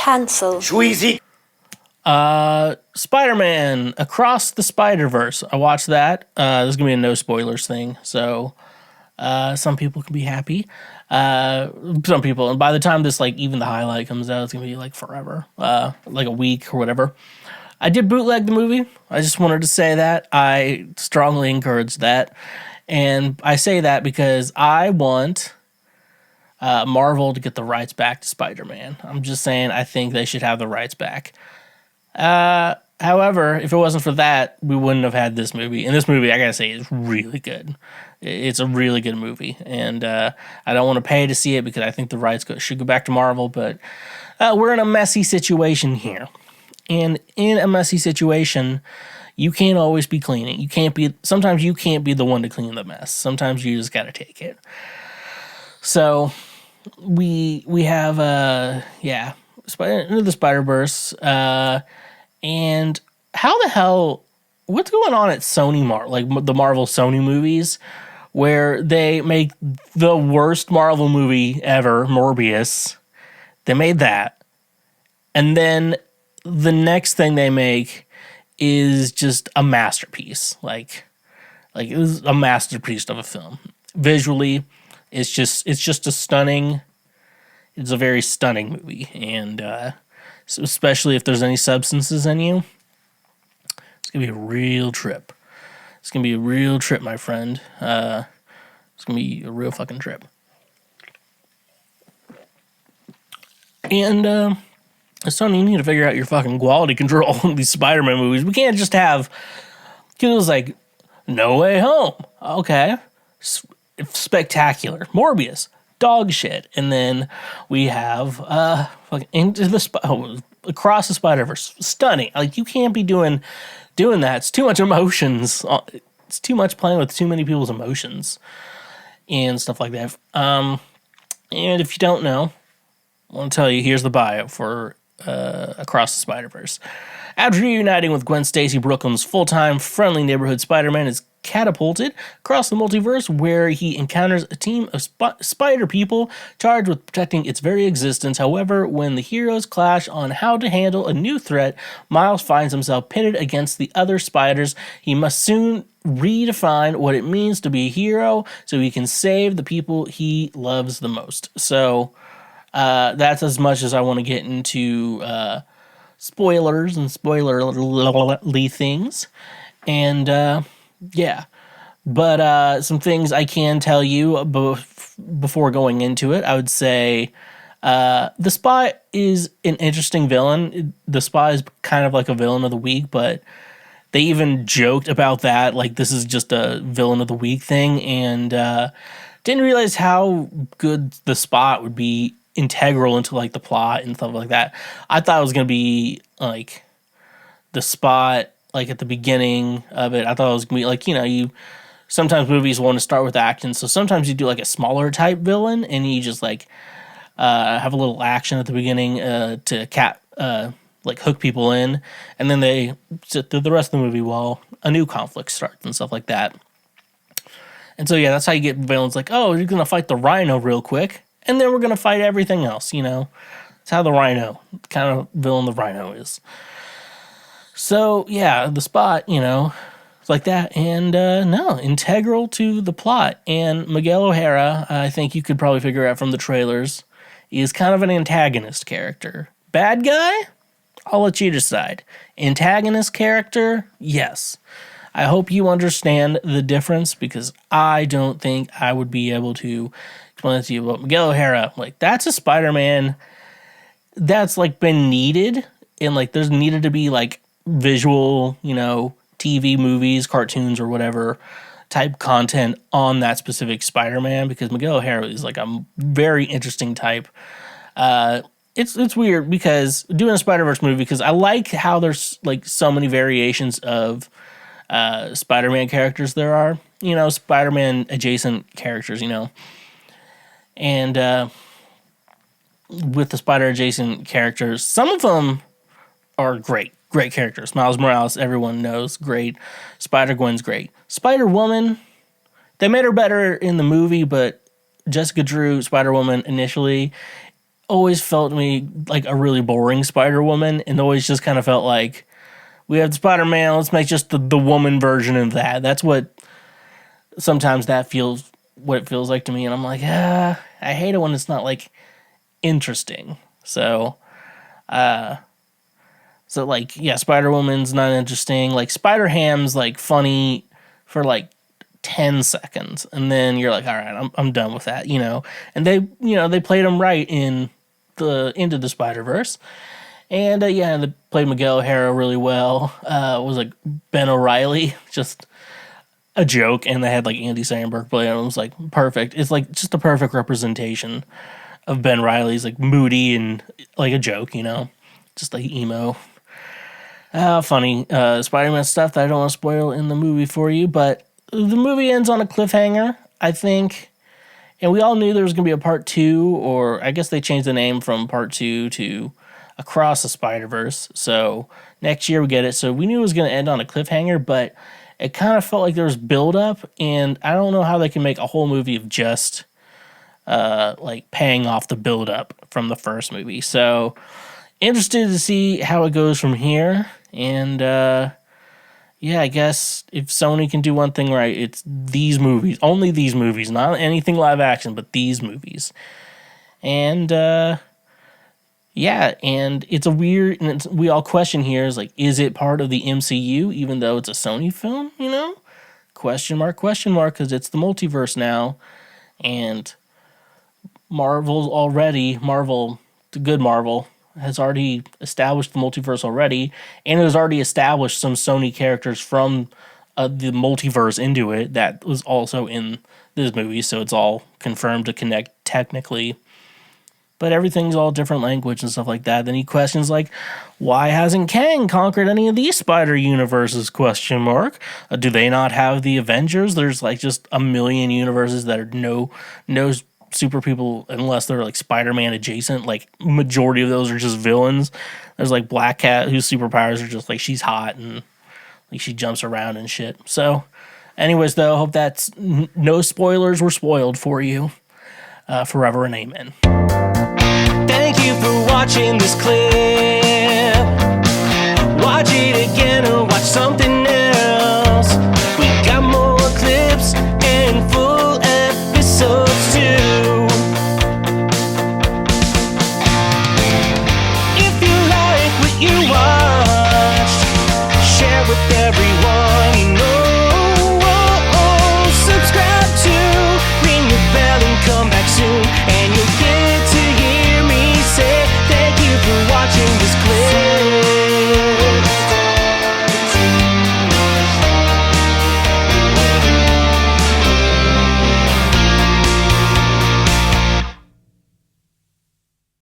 Cancel. Schweezy. Spider-Man Across the Spider-Verse. I watched that. There's gonna be a no spoilers thing, so some people can be happy. Some people, and by the time this, like, even the highlight comes out, it's gonna be like forever, like a week or whatever. I did bootleg the movie. I just wanted to say that. I strongly encourage that. And I say that because I want Marvel to get the rights back to Spider-Man. I'm just saying I think they should have the rights back. However, if it wasn't for that, we wouldn't have had this movie. And this movie, I gotta say, is really good. It's a really good movie. And I don't want to pay to see it because I think the rights should go back to Marvel. But we're in a messy situation here. And in a messy situation, you can't always be cleaning. Sometimes you can't be the one to clean the mess. Sometimes you just got to take it. So we have, Into the Spider-Verse. And how the hell, what's going on at Sony like the Marvel Sony movies, where they make the worst Marvel movie ever, Morbius. They made that. And then the next thing they make is just a masterpiece. Like it was a masterpiece of a film. Visually, it's just it's a very stunning movie. And so especially if there's any substances in you, it's going to be a real trip. It's going to be a real trip, my friend. It's going to be a real fucking trip. And, Sony, you need to figure out your fucking quality control in these Spider-Man movies. We can't just have, it was like, No Way Home. Okay. Spectacular. Morbius. Dog shit. And then we have, Across the Spider-Verse. Stunning. Like, you can't be doing that. It's too much emotions. It's too much playing with too many people's emotions and stuff like that. And if you don't know, I want to tell you, here's the bio for Across the Spider-Verse. After reuniting with Gwen Stacy, Brooklyn's full-time friendly neighborhood Spider-Man is catapulted across the multiverse, where he encounters a team of spider people charged with protecting its very existence. However, when the heroes clash on how to handle a new threat, Miles finds himself pitted against the other spiders. He must soon redefine what it means to be a hero so he can save the people he loves the most. So that's as much as I want to get into spoilers and spoiler-y things. And yeah, but some things I can tell you before going into it. I would say the Spy is an interesting villain. The Spy is kind of like a villain of the week, but they even joked about that, like this is just a villain of the week thing, and didn't realize how good the Spy would be integral into like the plot and stuff like that. I thought it was gonna be like the Spy, like at the beginning of it. I thought it was gonna be like, you sometimes movies want to start with action, so sometimes you do like a smaller type villain and you just like have a little action at the beginning to like hook people in, and then they sit through the rest of the movie while a new conflict starts and stuff like that. And so yeah, that's how you get villains like, oh, you're gonna fight the Rhino real quick, and then we're gonna fight everything else. That's how the Rhino, kind of villain the Rhino is. So yeah, the Spot, it's like that, and no, integral to the plot. And Miguel O'Hara, I think you could probably figure out from the trailers, is kind of an antagonist character. Bad guy? I'll let you decide. Antagonist character? Yes. I hope you understand the difference, because I don't think I would be able to explain it to you. But Miguel O'Hara, like, that's a Spider-Man that's like been needed, and like there's needed to be like visual, TV movies, cartoons, or whatever type content on that specific Spider-Man, because Miguel O'Hara is like a very interesting type. It's weird because doing a Spider-Verse movie, because I like how there's like so many variations of Spider-Man characters there are, Spider-Man adjacent characters, and with the Spider adjacent characters, some of them are great characters. Miles Morales, everyone knows, great. Spider-Gwen's great. Spider-Woman, they made her better in the movie, but Jessica Drew, Spider-Woman initially, always felt to me like a really boring Spider-Woman, and always just kind of felt like we have Spider-Man, let's make just the woman version of that. That's what sometimes that feels what it feels like to me, and I'm like, I hate it when it's not like interesting. So like, yeah, Spider-Woman's not interesting. Like Spider-Ham's like funny for like 10 seconds, and then you're like, all right, I'm done with that, And they played him right in the Into the Spider-Verse. And they played Miguel O'Hara really well. It was like Ben O'Reilly, just a joke, and they had like Andy Samberg play him. It was like perfect. It's like just a perfect representation of Ben Reilly's like moody and like a joke, just like emo. Funny Spider-Man stuff that I don't want to spoil in the movie for you, but the movie ends on a cliffhanger, I think. And we all knew there was going to be a part 2, or I guess they changed the name from part 2 to Across the Spider-Verse. So next year we get it. So we knew it was going to end on a cliffhanger, but it kind of felt like there was build-up, and I don't know how they can make a whole movie of just like paying off the build-up from the first movie. So interested to see how it goes from here. And I guess if Sony can do one thing right, it's these movies. Only these movies, not anything live action, but these movies. And and it's a weird, and we all question here is like, is it part of the MCU, even though it's a Sony film, Question mark, because it's the multiverse now. And the good Marvel, has already established the multiverse already, and it has already established some Sony characters from the multiverse into it that was also in this movie, so it's all confirmed to connect technically. But everything's all different language and stuff like that. Then he questions like, why hasn't Kang conquered any of these spider universes? Question mark. Do they not have the Avengers? There's like just a million universes that are no super people unless they're like Spider-Man adjacent. Like majority of those are just villains. There's like Black Cat whose superpowers are just like she's hot and like she jumps around and shit. So anyways though, hope that's no spoilers were spoiled for you. Forever and amen. Thank you for watching this clip.